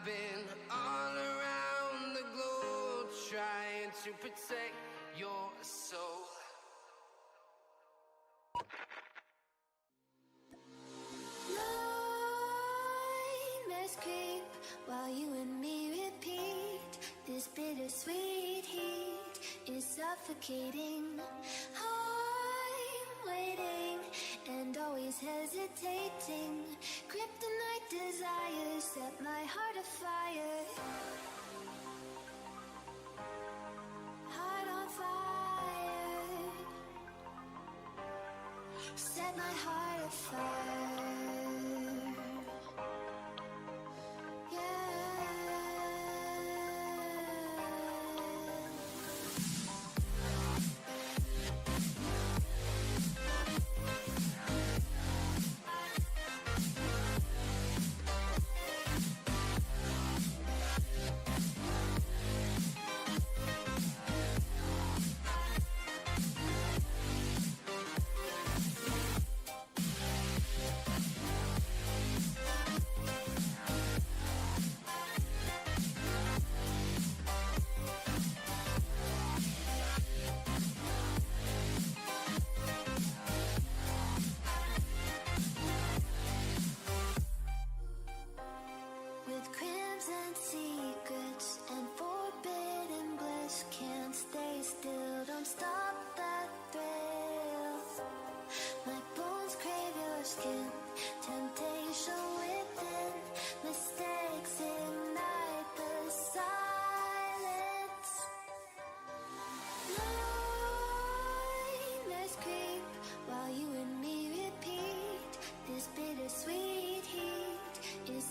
been all around the globe trying to protect your soul. Nightmares creep while you and me repeat. This bittersweet heat is suffocating. I'm waiting and always hesitating. Kryptonite desires set my heart afire. Heart on fire. Set my heart afire.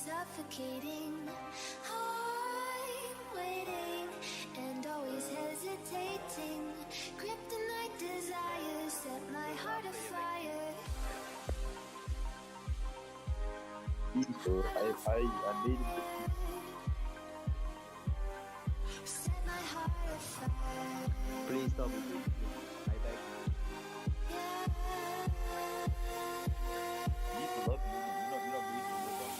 Suffocating, I'm waiting and always hesitating. Kryptonite desires set my heart afire. Set my heart afire. Please stop it. I beg. You love me. You don't need to move on.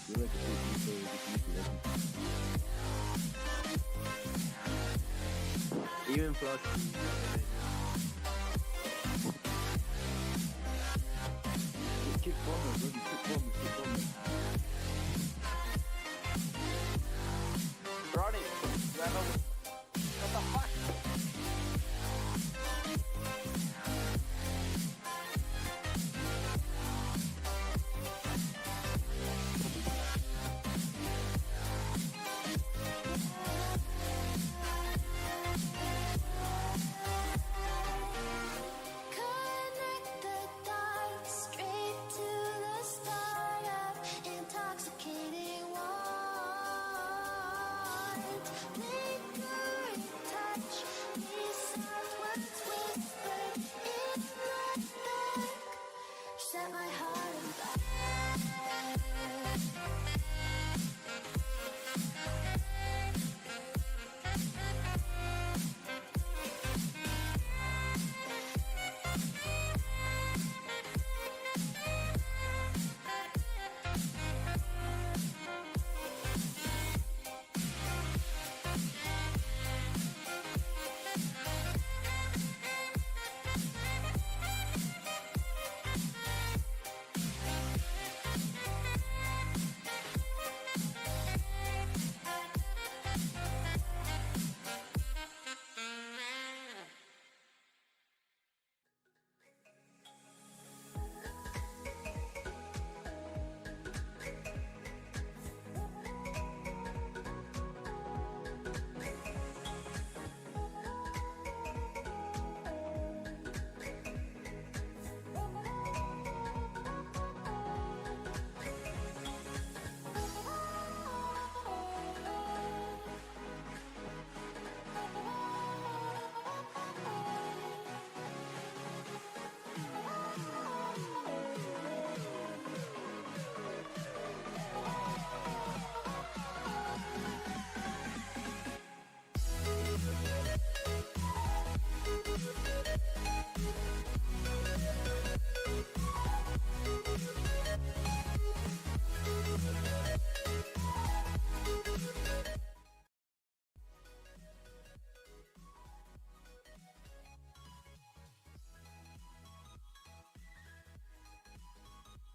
You're like a even plus. Keep bombing, baby. Keep bombing. Ronnie, what the fuck?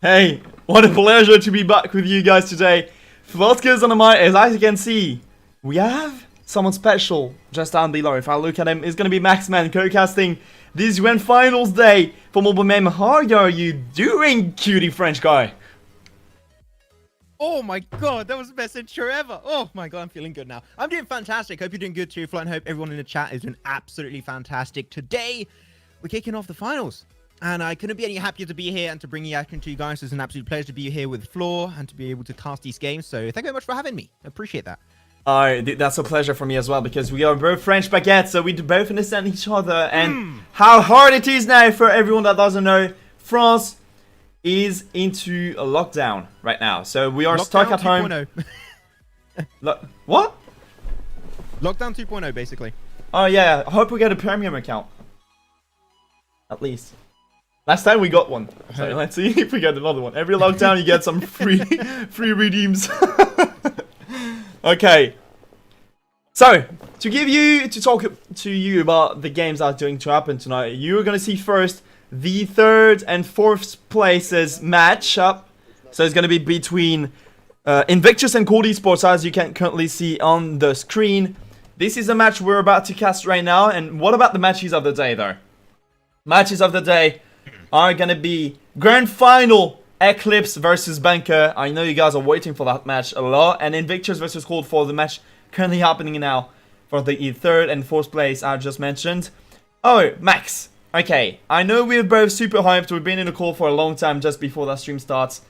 Hey, what a pleasure to be back with you guys today. What goes on the mic, as you can see, we have someone special just down below. If I look at him, it's going to be Maxman co-casting this grand finals day for Mobile Mayhem. How are you doing, cutie French guy? Oh my god, that was the best intro ever. Oh my god, I'm feeling good now. I'm doing fantastic. Hope you're doing good too, Flight, and hope everyone in the chat is doing absolutely fantastic. Today, we're kicking off the finals. And I couldn't be any happier to be here and to bring you action to you guys. It's an absolute pleasure to be here with Floor and to be able to cast these games. So thank you very much for having me. I appreciate that. That's a pleasure for me as well, because we are both French baguettes, so we both understand each other. And how hard it is now, for everyone that doesn't know, France is into a lockdown right now. So we are stuck at home. What? Lockdown 2.0, basically. Oh yeah, I hope we get a premium account. At least. Last time we got one, so let's see if we get another one. Every lockdown you get some free redeems. Okay. So, to talk to you about the games that are going to happen tonight, you're gonna see first the 3rd and 4th places match up. So it's gonna be between Invictus and Cold Esports, as you can currently see on the screen. This is the match we're about to cast right now. And what about the matches of the day, though? Matches of the day are gonna be Grand Final Eclipse versus Banker. I know you guys are waiting for that match a lot. And Invictus versus Cold for the match currently happening now for the 3rd and 4th place I just mentioned. Oh, Max. Okay, I know we're both super hyped. We've been in a call for a long time just before that stream starts.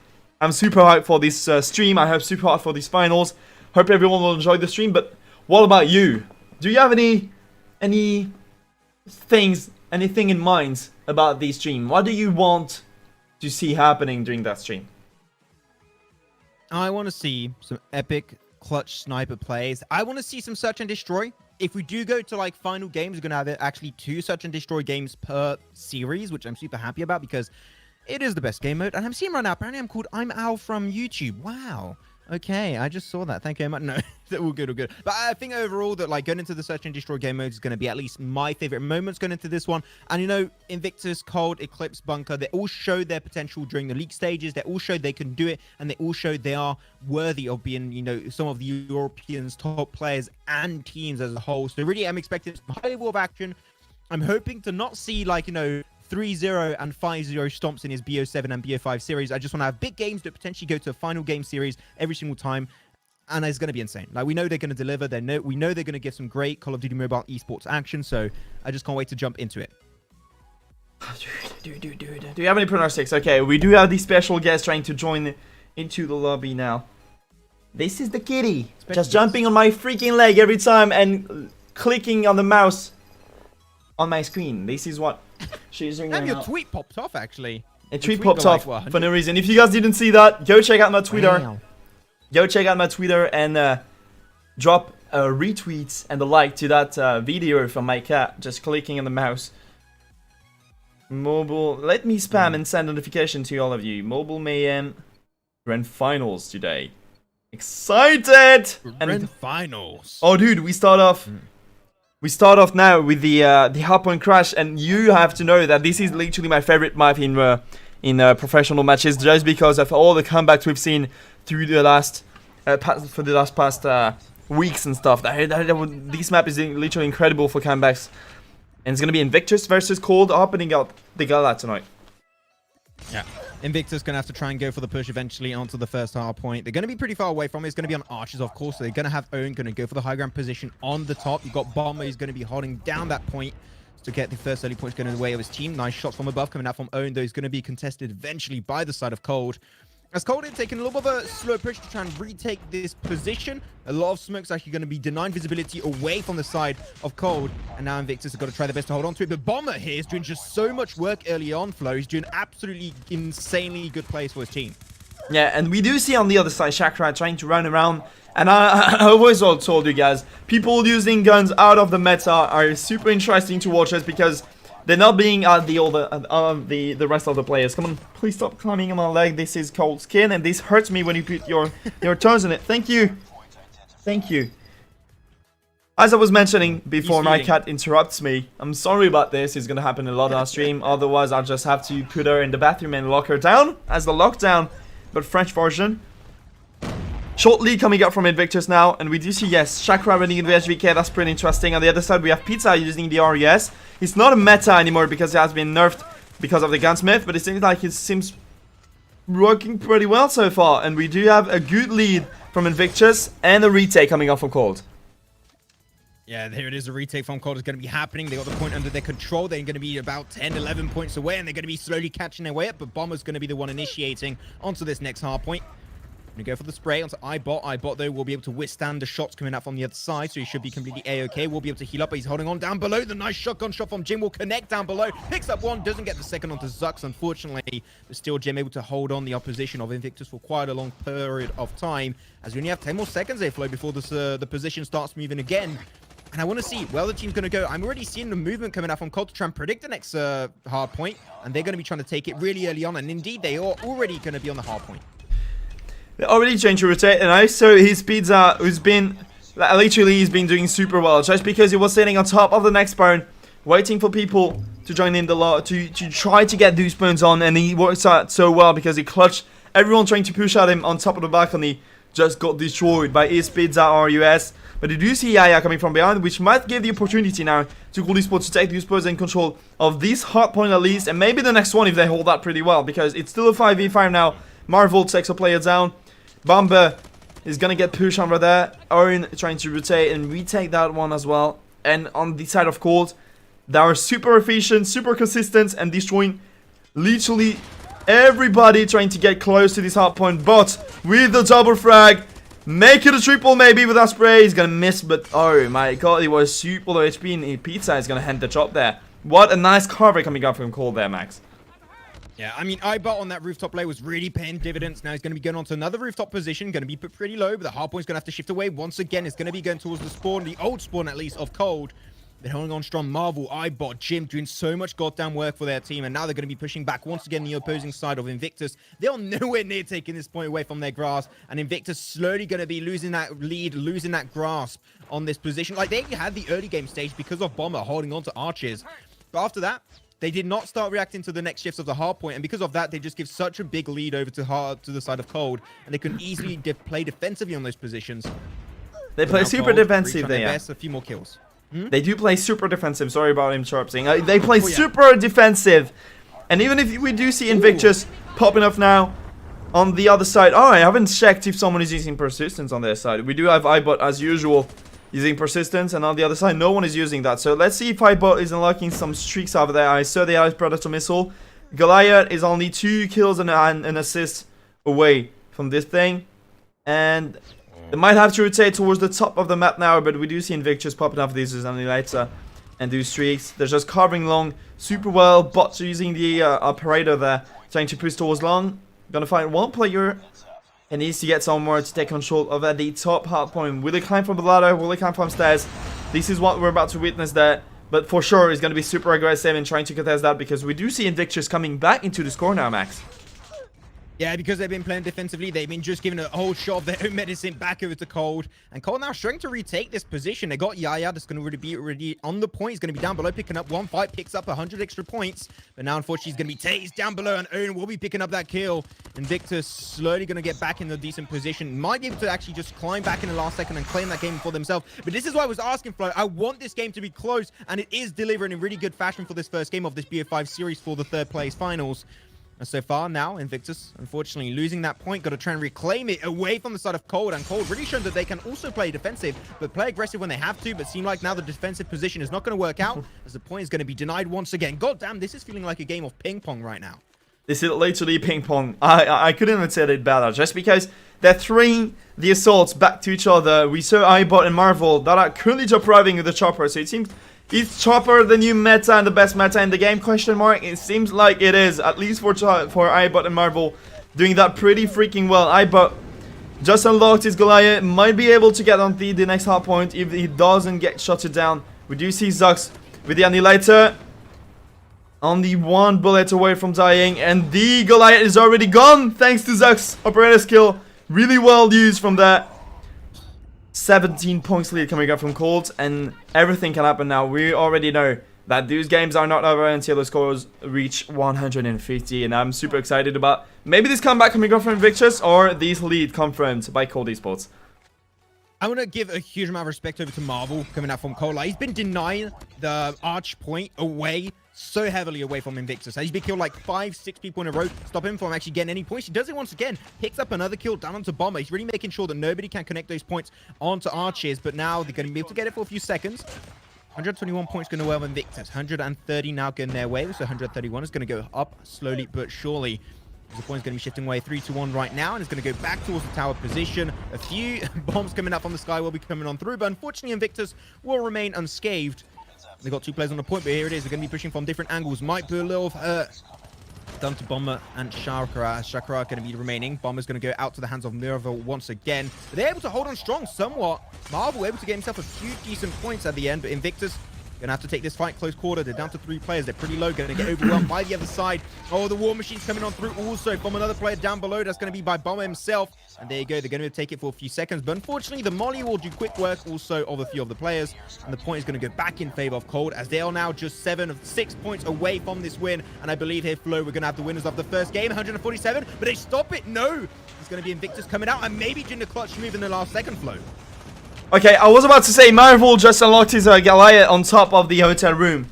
I'm super hyped for this stream. I hope super hyped for these finals. Hope everyone will enjoy the stream. But what about you? Do you have anything in mind about this stream? What do you want to see happening during that stream? I want to see some epic clutch sniper plays. I want to see some search and destroy. If we do go to like final games, we're going to have actually 2 search and destroy games per series, which I'm super happy about because it is the best game mode. And I'm seeing right now, apparently I'm called I'm Al from YouTube. Wow. Okay, I just saw that. Thank you very much. No, all good, all good. But I think overall that like going into the search and destroy game mode is going to be at least my favorite moments going into this one. And you know, Invictus, Cold, Eclipse, Bunker, they all showed their potential during the league stages. They all showed they can do it, and they all showed they are worthy of being, you know, some of the Europeans' top players and teams as a whole. So really, I'm expecting some high level of action. I'm hoping to not see like, you know, 3-0 and 5-0 stomps in his BO7 and BO5 series. I just want to have big games that potentially go to a final game series every single time. And it's going to be insane. Like, we know they're going to deliver. We know they're going to give some great Call of Duty Mobile esports action. So I just can't wait to jump into it. Dude. Do you have any pronostics? Okay, we do have these special guests trying to join into the lobby now. This is the kitty. Just jumping on my freaking leg every time and clicking on the mouse on my screen. This is what she's doing. And your tweet popped off, actually. A tweet popped off for no reason. If you guys didn't see that, go check out my Twitter. Wow. Go check out my Twitter and drop a retweet and a like to that video from my cat. Just clicking on the mouse. Mobile. Let me spam and send notification to all of you. Mobile Mayhem Grand Finals today. Excited! Grand Finals. Oh, dude, we start off. We start off now with the hardpoint crash, and you have to know that this is literally my favorite map in professional matches, just because of all the comebacks we've seen through the last past weeks and stuff. This map is literally incredible for comebacks, and it's gonna be Invictus versus Cold opening up the gala tonight. Yeah. Invictus going to have to try and go for the push eventually onto the first hard point. They're going to be pretty far away from it. It's going to be on archers, of course. So they're going to have Owen going to go for the high ground position on the top. You've got Bomber who's going to be holding down that point to get the first early points going in the way of his team. Nice shots from above coming out from Owen, though he's going to be contested eventually by the side of Cold. As Cold is taking a little bit of a slow push to try and retake this position. A lot of smoke's actually going to be denying visibility away from the side of Cold. And now Invictus have got to try their best to hold on to it. But Bomber here is doing just so much work early on, Flo. He's doing absolutely insanely good plays for his team. Yeah, and we do see on the other side Chakra trying to run around. And I always told you guys, people using guns out of the meta are super interesting to watch us because they're not being the rest of the players. Come on, please stop climbing on my leg. This is cold skin, and this hurts me when you put your toes in it. Thank you. Thank you. As I was mentioning before, my feeding. cat interrupts me. I'm sorry about this. It's gonna happen a lot on our stream. Otherwise, I'll just have to put her in the bathroom and lock her down as the lockdown, but French version. Short lead coming up from Invictus now, and we do see, yes, Chakra running into HVK. That's pretty interesting. On the other side, we have Pizza using the RES. It's not a meta anymore because it has been nerfed because of the Gunsmith, but it seems like it seems working pretty well so far. And we do have a good lead from Invictus and a retake coming off from Cold. Yeah, there it is. A retake from Cold is going to be happening. They got the point under their control. They're going to be about 10, 11 points away, and they're going to be slowly catching their way up. But Bomber's going to be the one initiating onto this next hard point. Going to go for the spray onto iBot. iBot, though, will be able to withstand the shots coming out from the other side, so he should be completely A-okay. Will be able to heal up, but he's holding on down below. The nice shotgun shot from Jim will connect down below. Picks up one, doesn't get the second onto Zux, unfortunately. But still, Jim able to hold on the opposition of Invictus for quite a long period of time, as we only have 10 more seconds, Flow, before this, the position starts moving again. And I want to see where the team's going to go. I'm already seeing the movement coming out from Cold to try and predict the next hard point. And they're going to be trying to take it really early on. And indeed, they are already going to be on the hard point. They already changed to rotate, and I saw his Pizza, who's been, literally, he's been doing super well. Just because he was sitting on top of the next spawn, waiting for people to join in the lot, to try to get those spawns on. And he works out so well because he clutched everyone trying to push at him on top of the balcony. Just got destroyed by his Pizza RUS. But you do see Yaya coming from behind, which might give the opportunity now to Cool Esports to take the Esports in control of this hard point at least, and maybe the next one if they hold that pretty well, because it's still a 5v5 now. Marvel takes a player down. Bomber is gonna get pushed over there. Owen trying to rotate and retake that one as well. And on the side of Cold, they are super efficient, super consistent, and destroying literally everybody trying to get close to this hard point. But with the double frag, make it a triple maybe with that spray. He's gonna miss, but oh my god, it was super low HP, and Pizza is gonna hand the job there. What a nice cover coming up from Cold there, Max. Yeah, I mean, iBot on that rooftop play was really paying dividends. Now he's going to be going on to another rooftop position, going to be put pretty low, but the hard point's going to have to shift away. Once again, it's going to be going towards the spawn, the old spawn at least, of Cold. They're holding on strong. Marvel, iBot, Jim doing so much goddamn work for their team, and now they're going to be pushing back once again the opposing side of Invictus. They are nowhere near taking this point away from their grasp, and Invictus slowly going to be losing that lead, losing that grasp on this position. Like, they had the early game stage because of Bomber holding on to Arches, but after that, they did not start reacting to the next shifts of the hard point, and because of that, they just give such a big lead over to the side of Cold, and they can easily play defensively on those positions. They play super defensive there. Best, a few more kills. They do play super defensive. Sorry about interrupting. They play super defensive, and even if we do see Invictus popping up now on the other side. Oh, I haven't checked if someone is using persistence on their side. We do have iBot as usual using persistence, and on the other side no one is using that. So let's see if iBot is unlocking some streaks over there. I saw the Ice Predator missile. Goliath is only 2 kills and an assist away from this thing, and they might have to rotate towards the top of the map now, but we do see Invictus popping off these later and do streaks. They're just covering long super well. Bots are using the operator there, trying to push towards long. Gonna find one player and needs to get somewhere to take control of the top hard point. Will he climb from the ladder? Will he climb from stairs? This is what we're about to witness there. But for sure, he's going to be super aggressive and trying to contest that, because we do see Invictus coming back into the score now, Max. Yeah, because they've been playing defensively, they've been just giving a whole shot of their own medicine back over to Cold. And Cold now struggling to retake this position. They got Yaya that's going to really be already on the point. He's going to be down below, picking up 1 fight, picks up 100 extra points. But now, unfortunately, he's going to be tased down below, and Owen will be picking up that kill. Invictus slowly going to get back in a decent position. Might be able to actually just climb back in the last second and claim that game for themselves. But this is why I was asking, Flo. I want this game to be close, and it is delivering in really good fashion for this first game of this BO5 series for the third place finals. And so far now, Invictus, unfortunately, losing that point. Got to try and reclaim it away from the side of Cold. And Cold really shown that they can also play defensive, but play aggressive when they have to. But seem like now the defensive position is not going to work out, as the point is going to be denied once again. God damn, this is feeling like a game of ping pong right now. This is literally ping pong. I couldn't have said it better, just because they're throwing the assaults back to each other. We saw iBot and Marvel that are currently top arriving with the chopper, so it seems... Is Chopper the new meta and the best meta in the game? Question mark. It seems like it is, at least for iBot and Marvel, doing that pretty freaking well. iBot just unlocked his Goliath, might be able to get on the next hard point if he doesn't get shotted down. We do see Zux with the Annihilator, only 1 bullet away from dying, and the Goliath is already gone thanks to Zux operator skill. Really well used from there. 17 points lead coming up from Cold, and everything can happen now. We already know that these games are not over until the scores reach 150, and I'm super excited about maybe this comeback coming up from Invictus or this lead confirmed by Cold Esports. I want to give a huge amount of respect over to Marvel coming out from Cole. Like, he's been denying the arch point away so heavily away from Invictus. He's been killed like 5-6 people in a row. Stop him from actually getting any points. He does it once again. Picks up another kill down onto Bomber. He's really making sure that nobody can connect those points onto Arches. But now they're going to be able to get it for a few seconds. 121 points going to well Invictus. 130 now going their way. So 131 is going to go up slowly but surely. The point's going to be shifting away 3-1 right now, and it's going to go back towards the tower position. A few bombs coming up from the sky will be coming on through, but unfortunately Invictus will remain unscathed. They've got 2 players on the point, but here it is. They're going to be pushing from different angles. Might be a little done to Bomber and Shakra. Shakra are going to be remaining. Bomber's going to go out to the hands of Miravel once again. But they're able to hold on strong somewhat. Marvel able to get himself a few decent points at the end, but Invictus gonna have to take this fight close quarter. They're down to 3 players. They're pretty low. Gonna get overwhelmed by the other side. Oh, the War Machine's coming on through also from another player down below. That's gonna be by Bomber himself. And there you go. They're gonna take it for a few seconds. But unfortunately, the Molly will do quick work also of a few of the players. And the point is gonna go back in favor of Cold, as they are now just 7 of 6 points away from this win. And I believe here, Flo, we're gonna have the winners of the first game, 147. But they stop it. No. It's gonna be Invictus coming out and maybe doing the clutch move in the last second, Flo. Okay, I was about to say Marvel just unlocked his Goliath on top of the hotel roof,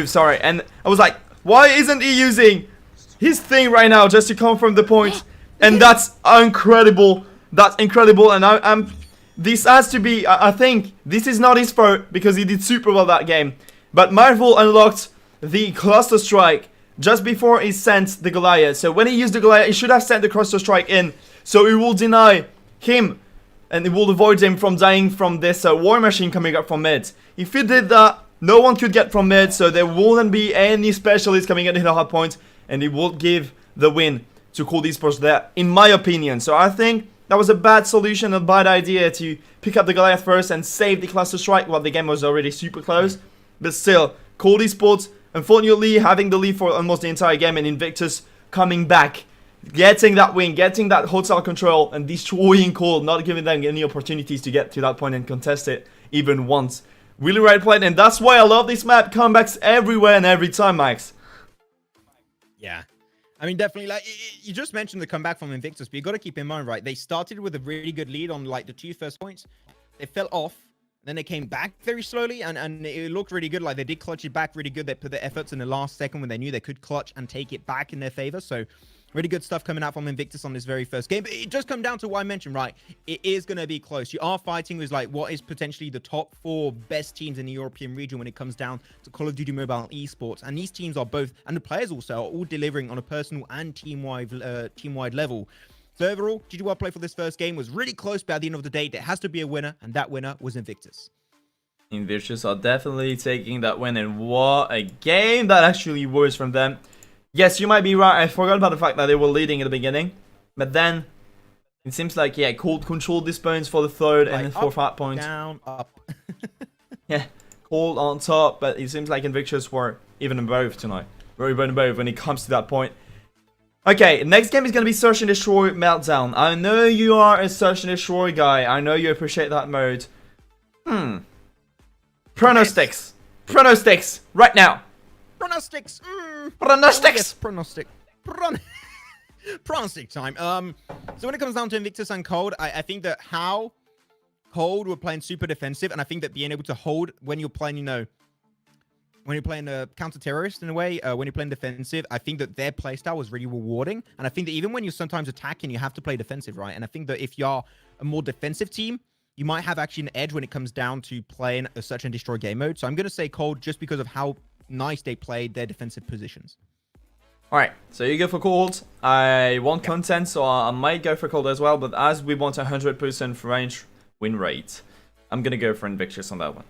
sorry. And I was like, why isn't he using his thing right now just to confirm the point? And that's incredible. That's incredible. And I'm this has to be, I think this is not his fault because he did super well that game. But Marvel unlocked the cluster strike just before he sent the Goliath. So when he used the Goliath, he should have sent the cluster strike in. So it will deny him, and it will avoid him from dying from this War Machine coming up from mid. If he did that, no one could get from mid, so there wouldn't be any specialists coming in the hard point, and it would give the win to Cold Esports there, in my opinion. So I think that was a bad solution, a bad idea to pick up the Goliath first and save the cluster strike while the game was already super close. But still, Cold Esports, unfortunately, having the lead for almost the entire game, and Invictus coming back, getting that win, getting that hotel control, and destroying Cold, not giving them any opportunities to get to that point and contest it even once. Really right played, and that's why I love this map. Comebacks everywhere and every time, Max. Yeah. I mean, definitely, like, you just mentioned the comeback from Invictus, but you got to keep in mind, right? They started with a really good lead on, like, the 2 first points. They fell off. Then they came back very slowly, and it looked really good. Like, they did clutch it back really good. They put their efforts in the last second when they knew they could clutch and take it back in their favor. So really good stuff coming out from Invictus on this very first game. But it does come down to what I mentioned, right? It is going to be close. You are fighting with, like, what is potentially the top 4 best teams in the European region when it comes down to Call of Duty Mobile esports. And these teams are both, and the players also, are all delivering on a personal and team-wide level. So overall, GG play for this first game was really close, but at the end of the day, there has to be a winner, and that winner was Invictus. Invictus are definitely taking that win, and what a game that actually was from them. Yes, you might be right. I forgot about the fact that they were leading at the beginning. But then, it seems like, yeah, Cold controlled this points for the 3rd and the 4th hard point. Down, up. Yeah, Cold on top, but it seems like Invictus were even above tonight. Very above when it comes to that point. Okay, next game is going to be Search and Destroy Meltdown. I know you are a Search and Destroy guy. I know you appreciate that mode. Pronostics. Pronostics. Right now. Pronostics. Pronostics. Oh, yes, pronostic. Pronostic time. So when it comes down to Invictus and Cold, I think that how Cold were playing super defensive, and I think that being able to hold when you're playing, you know, when you're playing a counter-terrorist in a way, when you're playing defensive, I think that their playstyle was really rewarding. And I think that even when you're sometimes attacking, you have to play defensive, right? And I think that if you're a more defensive team, you might have actually an edge when it comes down to playing a Search and Destroy game mode. So I'm going to say Cold just because of how nice they played their defensive positions. Alright, so you go for Cold. I want content, so I might go for Cold as well. But as we want 100% range win rate, I'm going to go for Invictus on that one.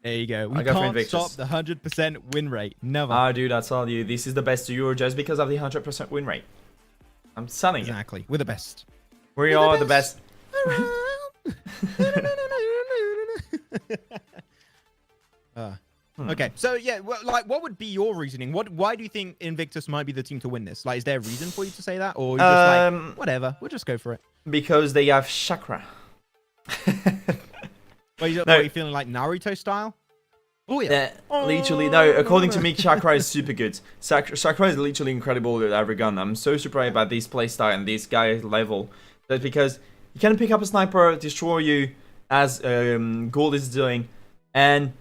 There you go. We can't stop the 100% win rate. Never. Ah, dude, I tell you, this is the best Euro just because of the 100% win rate. I'm selling it. Exactly. We're the best. We are the best. Okay, so yeah, well, like, what would be your reasoning? Why do you think Invictus might be the team to win this? Like, is there a reason for you to say that, or you just like, whatever, we'll just go for it? Because they have Chakra. What No. are you feeling like Naruto style? Oh yeah. Yeah, literally, no, according to me, Chakra is super good. Chakra is literally incredible with every gun. I'm so surprised about this playstyle and this guy's level. That's because you can pick up a sniper, destroy you, as Gold is doing, and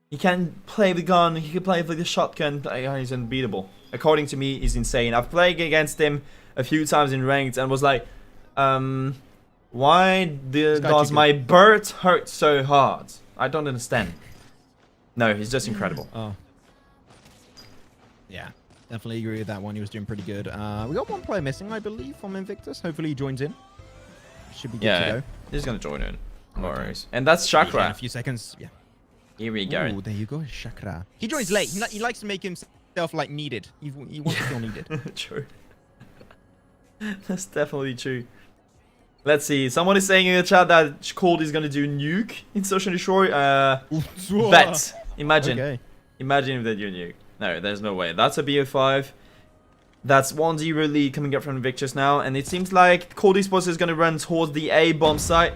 he can play the gun, he can play with the shotgun, he's unbeatable. According to me, he's insane. I've played against him a few times in ranked and was like, why does my bird hurt so hard? I don't understand. No, he's just incredible. Oh. Yeah, definitely agree with that one. He was doing pretty good. We got one player missing, I believe, from Invictus. Hopefully he joins in. Should be good to go. He's gonna join in. No worries. And that's Yeah, in Chakra. a few seconds. Yeah. Here we go. Oh, there you go, Chakra. He joins late. He likes to make himself like needed. He wants to feel needed. True. That's definitely true. Let's see. Someone is saying in the chat that Cold is gonna do nuke in Search and Destroy. Bet. Imagine. Okay. Imagine if they do nuke. No, there's no way. That's a BO5. That's 1-0 lead coming up from Invictus now. And it seems like Cold Esports is gonna run towards the A bomb site.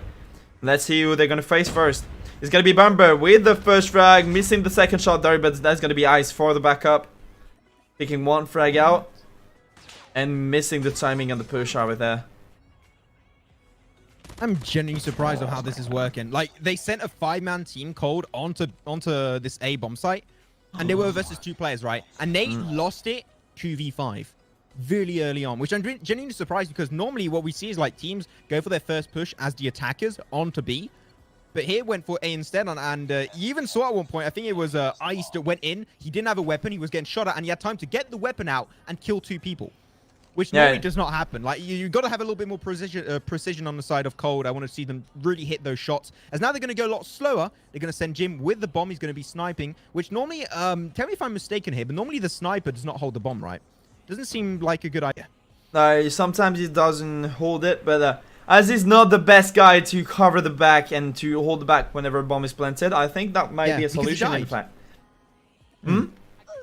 Let's see who they're gonna face first. It's gonna be Bamber with the first frag, missing the second shot there, but that's gonna be Ice for the backup. Picking one frag out. And missing the timing on the push over there. I'm genuinely surprised of how this is working. Like, they sent a 5-man team Cold onto this A bomb site, and they were versus 2 players, right? And they lost it 2v5 really early on, which I'm genuinely surprised because normally what we see is like teams go for their first push as the attackers onto B, but here went for A instead. And you even saw at one point, I think it was Ice that went in. He didn't have a weapon. He was getting shot at, and he had time to get the weapon out and kill 2 people. Which normally does not happen. Like, you got to have a little bit more precision on the side of Cold. I want to see them really hit those shots. As now they're going to go a lot slower. They're going to send Jim with the bomb. He's going to be sniping, which normally, tell me if I'm mistaken here, but normally the sniper does not hold the bomb, right? Doesn't seem like a good idea. No, sometimes he doesn't hold it, but as he's not the best guy to cover the back and to hold the back whenever a bomb is planted, I think that might be a solution, in fact.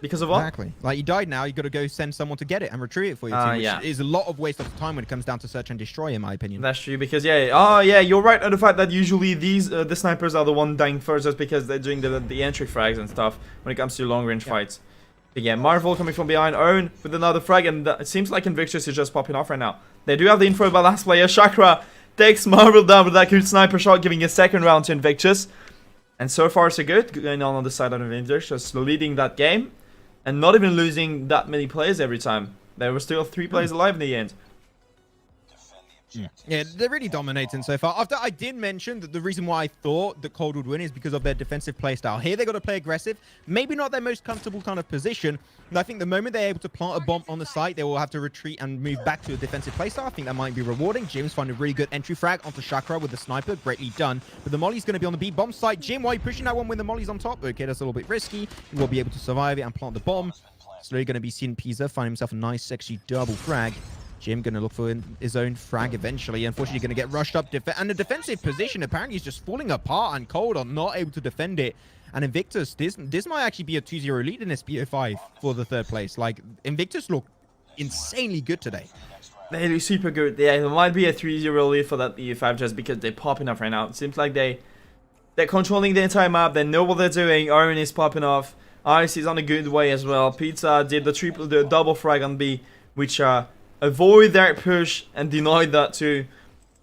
Because of what? Exactly. Like, you died now, you got to go send someone to get it and retrieve it for your team, which is a lot of waste of time when it comes down to search and destroy, in my opinion. That's true, because you're right on the fact that usually these the snipers are the one dying first just because they're doing the entry frags and stuff when it comes to long range fights. But yeah, Marvel coming from behind, Owen with another frag, and it seems like Invictus is just popping off right now. They do have the info about last player. Chakra takes Marvel down with that good sniper shot, giving a second round to Invictus. And so far so good, going on the side of Invictus, just leading that game. And not even losing that many players every time. There were still 3 players alive in the end. Yeah, they're really dominating so far. After I did mention that the reason why I thought that Cold would win is because of their defensive playstyle. Here they got to play aggressive. Maybe not their most comfortable kind of position. But I think the moment they're able to plant a bomb on the site, they will have to retreat and move back to a defensive playstyle. I think that might be rewarding. Jim's finding a really good entry frag onto Chakra with the sniper. Greatly done. But the molly's going to be on the B bomb site. Jim, why are you pushing that one when the molly's on top? Okay, that's a little bit risky. He will be able to survive it and plant the bomb. Slowly going to be seeing Pisa find himself a nice, sexy double frag. Jim going to look for his own frag eventually. Unfortunately, going to get rushed up. And the defensive position apparently is just falling apart, and Cold are not able to defend it. And Invictus, this might actually be a 2-0 lead in this BO5 for the 3rd place. Like, Invictus look insanely good today. They do super good. Yeah, there might be a 3-0 lead for that BO5 just because they're popping off right now. It seems like they're controlling the entire map. They know what they're doing. Oren is popping off. Ice is on a good way as well. Pizza did the double frag on B, which avoid that push and denied that too.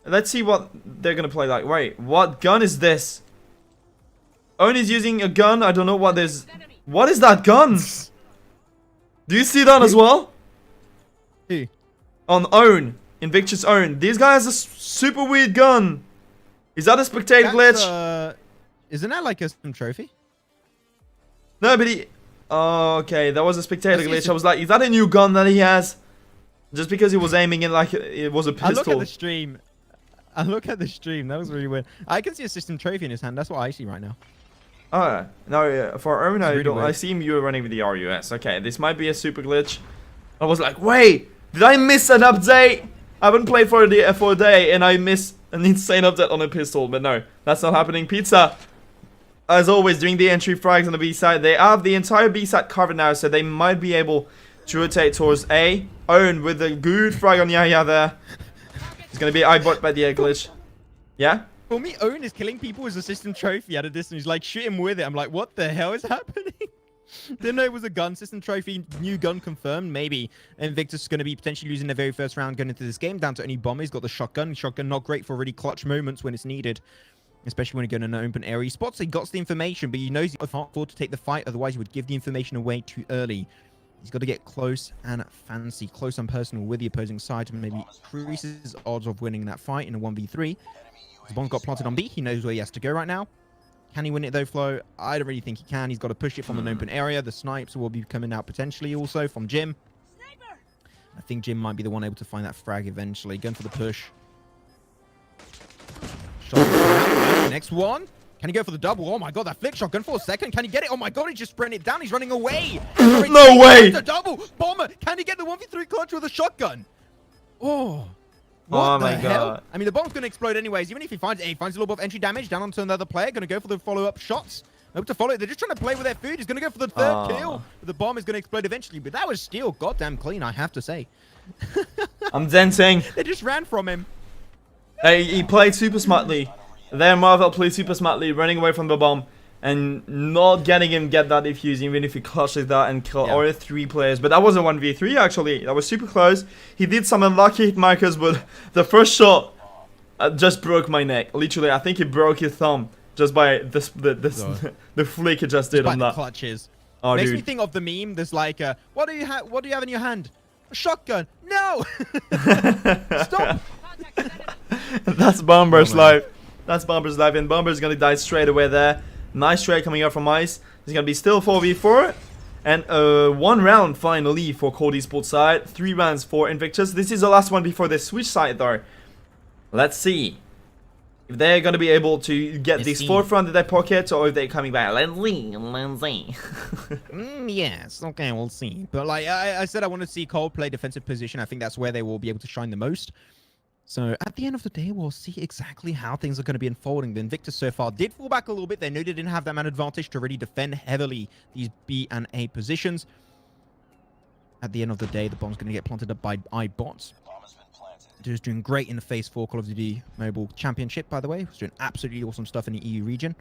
Let's see what they're gonna play like. Wait, what gun is this? Owen is using a gun. I don't know what is. What is that gun? Do you see that as well? Who? On Owen, Invictus Owen. This guy has a super weird gun. Is that a spectator glitch? Isn't that like a trophy? No, but he... Oh, okay, that was a spectator glitch. I was like, is that a new gun that he has? Just because he was aiming it like it was a pistol. I look at the stream. That was really weird. I can see a system trophy in his hand. That's what I see right now. Oh, no, yeah. For Owen, Really I see him you were running with the RUS. Okay, this might be a super glitch. I was like, wait, did I miss an update? I haven't played for a day and I missed an insane update on a pistol. But no, that's not happening. Pizza, as always, doing the entry frags on the B side. They have the entire B side covered now, so they might be able to rotate towards A. Owen with a good frag on Yaya there. It's going to be eyebot by the air glitch. Yeah? For me, Owen is killing people as a system trophy at a distance. He's like, shoot him with it. I'm like, what the hell is happening? Didn't know it was a gun system trophy. New gun confirmed. Maybe Invictus is going to be potentially losing their very first round going into this game. Down to only Bomber. He's got the shotgun. Shotgun not great for really clutch moments when it's needed. Especially when you go in an open area. He spots he got the information, but he knows he can't afford to take the fight. Otherwise, he would give the information away too early. He's got to get close and fancy, close and personal with the opposing side to maybe increase his odds of winning that fight in a 1v3. The bomb got planted on B. He knows where he has to go right now. Can he win it though, Flo? I don't really think he can. He's got to push it from an open area. The snipes will be coming out potentially also from Jim. I think Jim might be the one able to find that frag eventually. Going for the push. Shotgun. Next one. Can he go for the double? Oh my god, that flick shotgun for a second. Can he get it? Oh my god, he just sprint it down. He's running away. No way. The double. Bomber. Can he get the 1v3 clutch with a shotgun? Oh. What Oh the my hell? god. I mean, the bomb's going to explode anyways. Even if he finds it, he finds a little bit of entry damage down onto another player. Going to go for the follow-up shots. Hope to follow it. They're just trying to play with their food. He's going to go for the third kill. But the bomb is going to explode eventually. But that was still goddamn clean, I have to say. I'm dancing. They just ran from him. He played super smartly. There, Marvel played super smartly, running away from the bomb and not getting him get that defuse, even if he clutches that and kill all 3 players. But that was a 1v3 actually. That was super close. He did some unlucky hit markers, but the first shot just broke my neck. Literally, I think he broke his thumb just by this the flick he just did on that. Clutches. Oh, Makes dude. me think of the meme. There's like, what do you have in your hand? A shotgun. No. Stop. That's Bomber's life. That's Bomber's life, and Bomber's gonna die straight away there. Nice trade coming out from Ice. There's gonna be still 4v4. And 1 round finally for Cold Esports side. 3 rounds for Invictus. This is the last one before they switch side though. Let's see if they're gonna be able to get this 4th round in their pocket, or if they're coming back. Let's see. Yes, okay, we'll see. But like I said, I want to see Cold play defensive position. I think that's where they will be able to shine the most. So at the end of the day, we'll see exactly how things are going to be unfolding. The Invictus so far did fall back a little bit. They knew they didn't have that man advantage to really defend heavily these B and A positions. At the end of the day, the bomb's going to get planted up by iBots. Who's doing great in the Phase 4 Call of Duty Mobile Championship, by the way. Who's doing absolutely awesome stuff in the EU region.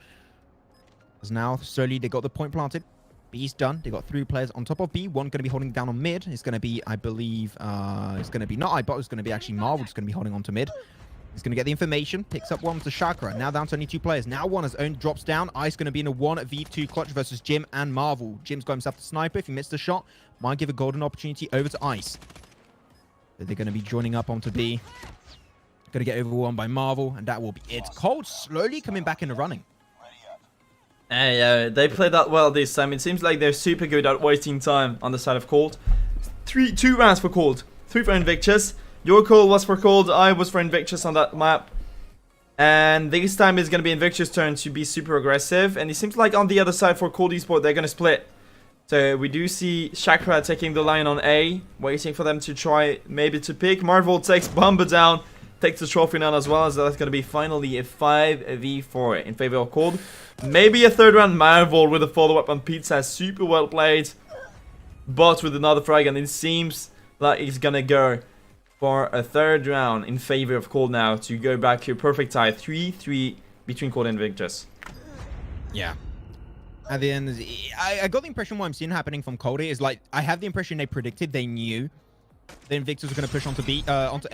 As now, slowly, they got the point planted. B's done. They got 3 players on top of B. One going to be holding down on mid. It's going to be, I believe, it's going to be not iBot. It's going to be actually Marvel. It's going to be holding on to mid. He's going to get the information. Picks up one to Chakra. Now down to only 2 players. Now one has owned, drops down. Ice going to be in a 1v2 clutch versus Jim and Marvel. Jim's got himself the sniper. If he missed the shot, might give a golden opportunity over to Ice. But they're going to be joining up onto B. Going to get overwhelmed by Marvel, and that will be it. Cold slowly coming back in the running. Hey, they played that well this time. It seems like they're super good at wasting time on the side of Cold. 2 rounds for Cold, 3 for Invictus. Your call was for Cold, I was for Invictus on that map. And this time it's going to be Invictus' turn to be super aggressive. And it seems like on the other side for Cold Esports, they're going to split. So we do see Chakra taking the line on A, waiting for them to try maybe to pick. Marvel takes Bomber down, takes the trophy now as well, as that's going to be finally a 5v4 in favor of Cold. Maybe a 3rd round Marvel with a follow-up on Pizza, super well played. But with another frag, and it seems like he's going to go for a 3rd round in favor of Cold now to go back to a perfect tie, 3-3 between Cold and Invictus. Yeah. At the end, I got the impression what I'm seeing happening from Cold is like, I have the impression they predicted, they knew the Invictus was going to push onto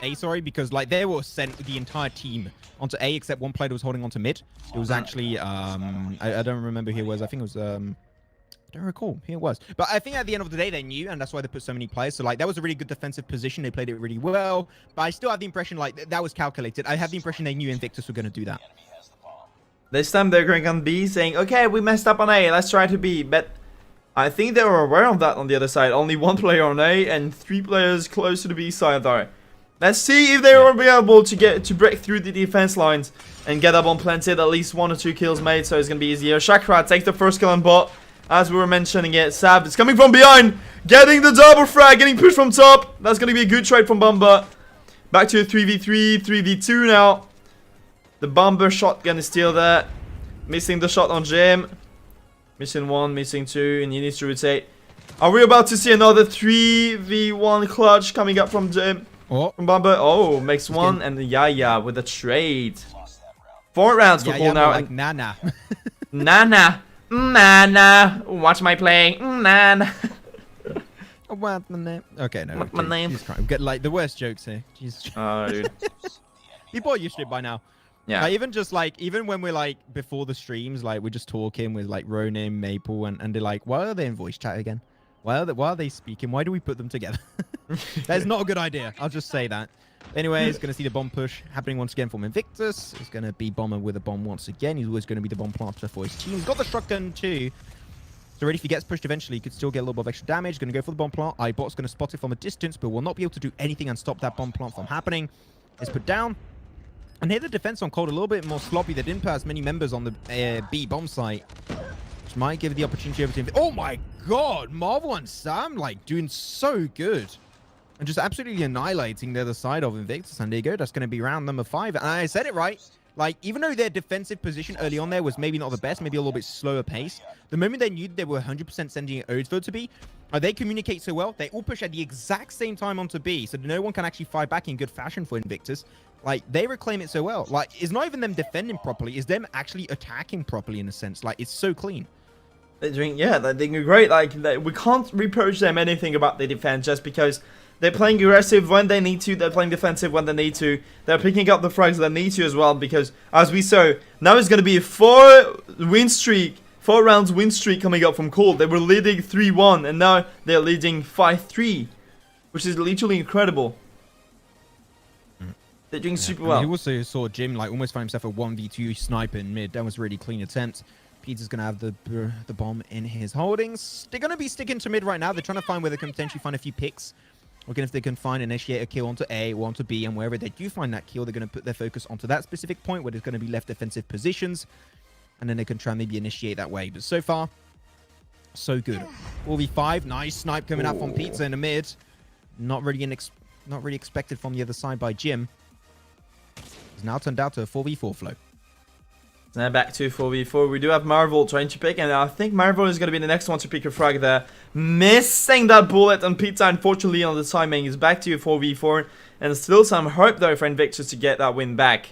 A, sorry, because like they were sent the entire team onto A except one player that was holding onto mid. It was actually, I don't remember who it was. I think it was, I don't recall who it was. But I think at the end of the day, they knew, and that's why they put so many players. So like, that was a really good defensive position. They played it really well. But I still have the impression like that was calculated. I have the impression they knew Invictus were going to do that. This time they're going on B, saying, okay, we messed up on A, let's try to B. But I think they were aware of that on the other side. Only 1 player on A and 3 players close to the B side though. Let's see if they will be able to break through the defense lines and get up on planted, at least 1 or 2 kills made, so it's going to be easier. Chakra takes the first kill on bot. As we were mentioning it, Sab is coming from behind, getting the double frag, getting pushed from top. That's going to be a good trade from Bomber. Back to a 3v3, 3v2 now. The Bomber shotgun is still there. Missing the shot on Jim. Missing 1, missing 2, and he needs to rotate. Are we about to see another 3v1 clutch coming up from Jim? Oh. From Bomber? Oh, makes 1, and Yaya with a trade. 4 rounds for Yeah, cool yeah, now. more like Nana. Nana. Nana. Watch my play. Nana. What's my name? Okay, no. What's my name? Jesus Christ. We get like the worst jokes here. Jesus. Oh, dude. People are used to it by now. Yeah. Like, even when we're like before the streams, like we're just talking with like Ronin, Maple, and they're like, why are they in voice chat again? Why are they speaking? Why do we put them together? That's not a good idea. I'll just say that. Anyways, gonna see the bomb push happening once again from Invictus. It's gonna be Bomber with a bomb once again. He's always gonna be the bomb planter for his team. He's got the shotgun too. So already if he gets pushed eventually, he could still get a little bit of extra damage. Gonna go for the bomb plant. iBot's gonna spot it from a distance, but will not be able to do anything and stop that bomb plant from happening. It's put down. And here the defense on Cold a little bit more sloppy. They didn't pass many members on the B bomb site, which might give the opportunity over to. Oh my god, Marvel and Sam like doing so good. And just absolutely annihilating the other side of Invictus. And there you go. That's going to be round number 5. And I said it right. Like, even though their defensive position early on there was maybe not the best, maybe a little bit slower pace, the moment they knew they were 100% sending it Odesville to B, they communicate so well. They all push at the exact same time onto B, so no one can actually fight back in good fashion for Invictus. Like, they reclaim it so well. Like, it's not even them defending properly. It's them actually attacking properly in a sense. Like, it's so clean. They're doing great. Like, we can't reproach them anything about the defense just because they're playing aggressive when they need to. They're playing defensive when they need to. They're picking up the frags when they need to as well. Because as we saw, now it's going to be a 4 rounds win streak coming up from Cold. They were leading 3-1 and now they're leading 5-3, which is literally incredible. They're doing super well. He also saw Jim like almost find himself a 1v2 sniper in mid. That was a really clean attempt. Peter's going to have the bomb in his holdings. They're going to be sticking to mid right now. They're trying to find where they can potentially find a few picks. Looking if they can find initiate a kill onto A or onto B, and wherever they do find that kill, they're going to put their focus onto that specific point where there's going to be left defensive positions, and then they can try and maybe initiate that way. But so far, so good. 4v5, nice snipe coming out from Pizza in the mid. Not really expected from the other side by Jim. It's now turned out to a 4v4 flow. Now back to 4v4. We do have Marvel trying to pick, and I think Marvel is going to be the next one to pick a frag there. Missing that bullet, and Pizza, unfortunately, on the timing is back to a 4v4. And still some hope, though, for Invictus to get that win back.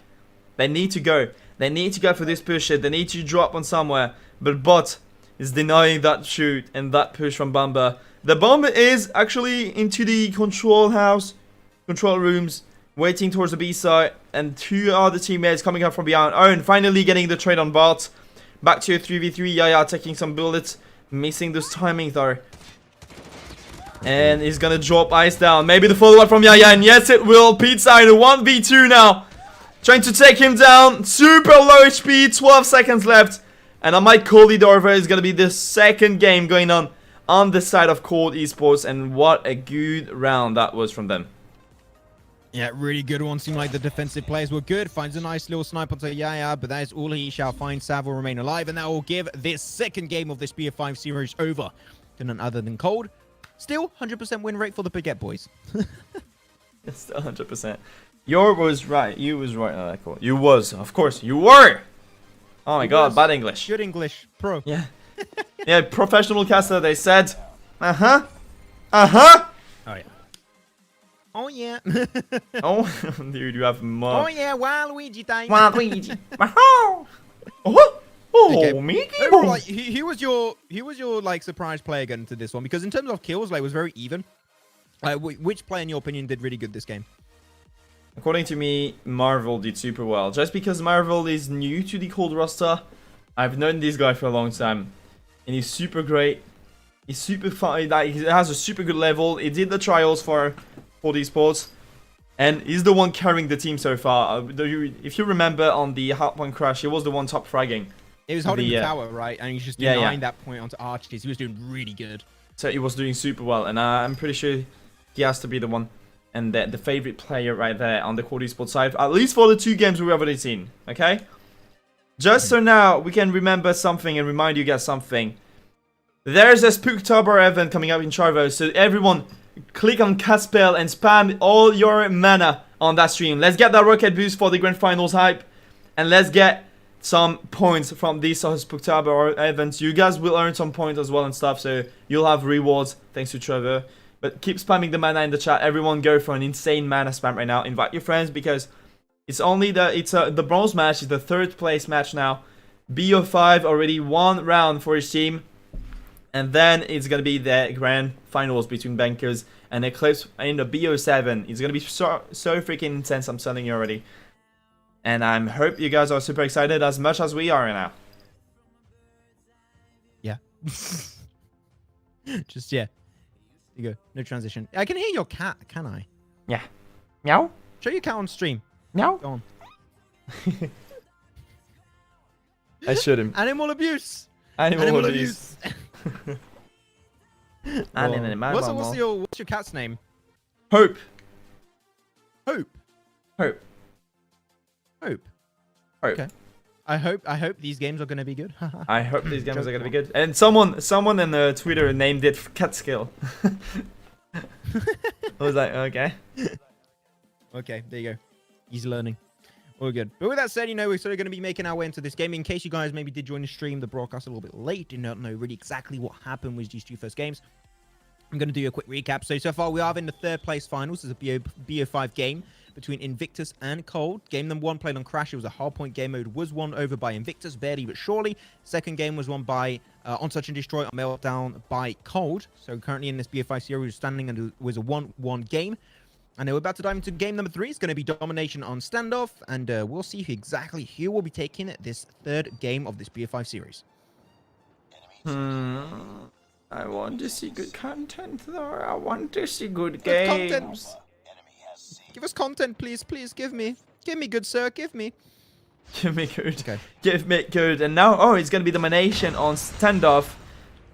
They need to go. They need to go for this push hit. They need to drop on somewhere. But Bot is denying that shoot and that push from Bomber. The Bomber is actually into the control rooms, waiting towards the B side, and 2 other teammates coming up from behind. Owen finally getting the trade on Bot. Back to a 3v3. Yaya taking some bullets, missing this timing though. And he's gonna drop ice down. Maybe the follow-up from Yaya, and yes it will. Pizza in a 1v2 now. Trying to take him down. Super low HP, 12 seconds left. And I might call it over. It's gonna be the second game going on the side of Cold Esports, and what a good round that was from them. Yeah, really good one. Seemed like the defensive players were good. Finds a nice little sniper to Yaya, but that is all he shall find. Sav will remain alive, and that will give this second game of this BF5 series over to none other than Cold. Still, 100% win rate for the Baguette boys. It's still 100%. You was right on that call. You was, of course, you were. Oh my god, bad English. Good English, pro. Yeah. Yeah, professional caster, they said. Uh-huh. Uh-huh. Oh, yeah. Oh, yeah. Oh, dude, you have more. Oh, yeah, Waluigi time. Waluigi. Oh, Okay. Mickey. Overall, like, he was your like surprise player getting into this one, because in terms of kills, like, it was very even. Which player, in your opinion, did really good this game? According to me, Marvel did super well. Just because Marvel is new to the Cold roster, I've known this guy for a long time, and he's super great. He's super fun. Like, he has a super good level. He did the trials for esports, and he's the one carrying the team so far. If you remember on the hardpoint crash, he was the one top fragging. He was holding the tower, right? And he's just denying that point onto archers. He was doing really good. So he was doing super well, and I'm pretty sure he has to be the one and the favorite player right there on the Cold Esports side, at least for the 2 games we've already seen. Okay, just so now we can remember something and remind you guys something. There's a Spooktober event coming up in Charvo, so everyone click on cast spell and spam all your mana on that stream. Let's get that rocket boost for the grand finals hype, and let's get some points from these Spooktober events. You guys will earn some points as well and stuff, so you'll have rewards thanks to Trevor. But keep spamming the mana in the chat. Everyone go for an insane mana spam right now. Invite your friends, because It's only the bronze match is the 3rd place match now. BO5 already 1 round for his team. And then it's gonna be the grand finals between Bankers and Eclipse in the BO7. It's gonna be so freaking intense, I'm telling you already. And I hope you guys are super excited as much as we are right now. Yeah. Just, yeah. There you go. No transition. I can hear your cat, can I? Yeah. Meow? Show your cat on stream. Meow? Go on. I shouldn't. Animal abuse. Animal abuse. What's your cat's name? Hope. Hope. Hope. Hope. Hope. Okay. I hope these games are gonna be good. I hope these games are gonna be good. And someone in Twitter named it Catskill. I was like, okay. Okay, there you go. He's learning. All good. But with that said, you know, we're sort of going to be making our way into this game. In case you guys maybe did join the stream, the broadcast a little bit late, did not know really exactly what happened with these 2 first games. I'm going to do a quick recap. So far, we are in the 3rd place finals. It's a BO5 game between Invictus and Cold. Game number 1 played on Crash. It was a hardpoint game mode. Was won over by Invictus, barely but surely. Second game was won by On Search and Destroy on Meltdown by Cold. So currently in this BO5 series, we're standing and it was a 1-1 game. And we're about to dive into game number 3. It's going to be domination on standoff, and we'll see exactly who will be taking this 3rd game of this BO5 series. I want to see good content, though. I want to see good Content. games. Give us content, please. Please give me. Give me, good sir. Give me. Give me good. Okay. Give me good. And now, oh, it's going to be domination on standoff.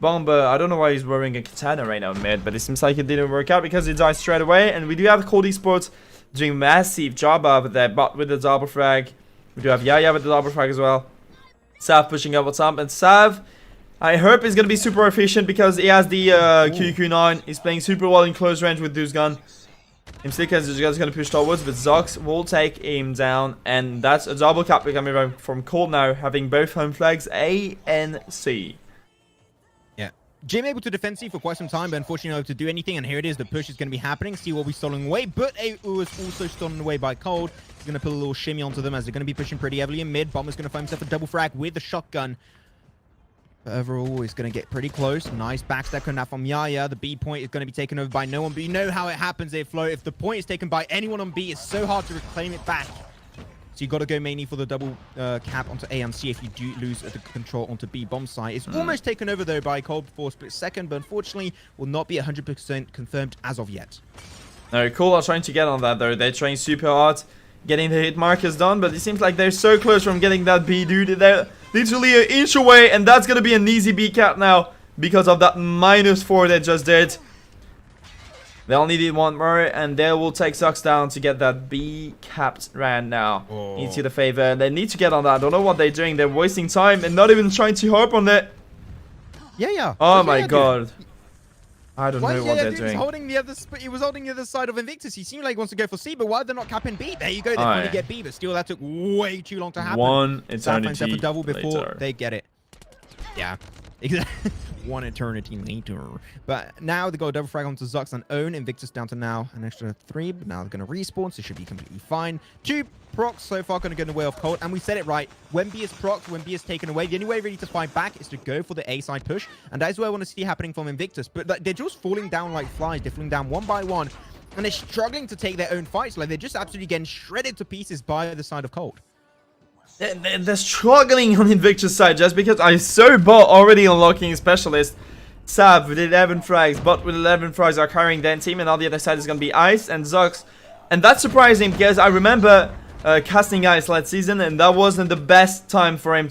Bomber, I don't know why he's wearing a katana right now mid, but it seems like it didn't work out because he died straight away. And we do have Cold Esports doing a massive job over there, but with the double frag. We do have Yaya with the double frag as well. Sav pushing up what's up, and Sav, I hope he's going to be super efficient because he has the QQ9. He's playing super well in close range with Duzgun. Imsticas is going to push forwards, but Zox will take him down, and that's a double cap coming from Cold now, having both home flags A and C. Jim able to defend C for quite some time, but unfortunately not able to do anything. And here it is. The push is going to be happening. C will be stolen away, but A was also stolen away by Cold. He's going to put a little shimmy onto them as they're going to be pushing pretty heavily in mid. Bomber's going to find himself a double frag with the shotgun. But overall, he's going to get pretty close. Nice backstab coming out from Yaya. The B point is going to be taken over by no one, but you know how it happens there, Flo. If the point is taken by anyone on B, it's so hard to reclaim it back. So you got to go mainly for the double cap onto A and C if you do lose the control onto B bomb site. It's almost taken over though by Cold for a split second, but unfortunately will not be 100% confirmed as of yet. No, Cold are trying to get on that though. They're trying super hard, getting the hit markers done, but it seems like they're so close from getting that B, dude. They're literally an inch away, and that's gonna be an easy B cap now because of that -4 they just did. They only need 1 more, and they will take Zox down to get that B capped round now into the favor. They need to get on that. I don't know what they're doing. They're wasting time and not even trying to harp on it. Yeah. Oh my god. I don't know what they're doing. He was holding the other side of Invictus. He seemed like he wants to go for C, but why are they not capping B? There you go. They finally get B, but still that took way too long to happen. One eternity a double before later. they get it. Yeah. Exactly. 1 eternity later. But now they got a double frag onto Zox and Own. Invictus down to now an extra 3, but now they're going to respawn, so it should be completely fine. 2 procs so far going to get in the way of Cold, and we said it right. When B is procs, when B is taken away, the only way really to fight back is to go for the A side push, and that is what I want to see happening from Invictus. But they're just falling down like flies. They're falling down one by one, and they're struggling to take their own fights. Like they're just absolutely getting shredded to pieces by the side of Cold. They're struggling on Invictus side just because I so bought already unlocking specialist. Sav with 11 frags, but with 11 frags are carrying their team, and on the other side is going to be Ice and Zox. And that's surprising because I remember casting Ice last season, and that wasn't the best time for him